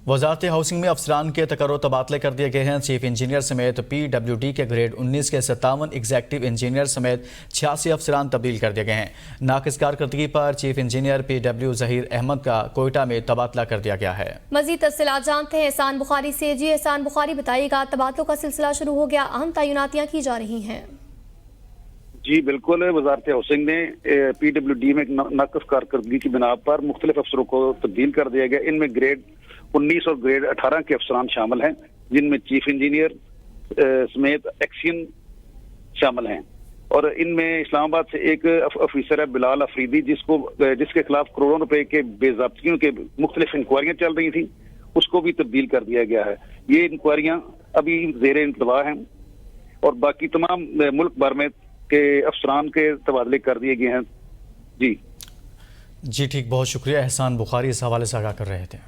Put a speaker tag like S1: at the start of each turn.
S1: وزارت ہاؤسنگ میں افسران کے تقرر تبادلے کر دیے گئے ہیں۔ چیف انجینئر سمیت PWD کے گریڈ 19 کے 57 ایگزیکٹو انجینئر سمیت 86 افسران تبدیل کر دیے گئے ہیں۔ ناقص کارکردگی پر chief engineer PW Zaheer Ahmed کا کوئٹہ میں تبادلہ کر دیا گیا ہے۔
S2: مزید تفصیلات جانتے ہیں احسان بخاری سے۔ احسان بخاری، بتائیے گا، تبادلوں کا سلسلہ شروع ہو گیا، اہم تعیناتیاں کی جا رہی ہیں۔
S3: جی بالکل، وزارت ہاؤسنگ نے PWD میں ناقص کارکردگی کی بنا پر مختلف افسروں کو تبدیل کر دیا گیا۔ ان میں گریڈ 19 اور گریڈ 18 کے افسران شامل ہیں، جن میں چیف انجینئر سمیت ایکسین شامل ہیں، اور ان میں اسلام آباد سے ایک افیسر ہے بلال افریدی، جس کے خلاف کروڑوں روپے کے بے ضابطگیوں کے مختلف انکوائریاں چل رہی تھیں، اس کو بھی تبدیل کر دیا گیا ہے۔ یہ انکوائریاں ابھی زیر انتباہ ہیں، اور باقی تمام ملک بھر میں کے افسران کے تبادلے کر دیے گئے ہیں۔ جی
S1: ٹھیک، بہت شکریہ احسان بخاری، اس حوالے سے آگاہ کر رہے تھے۔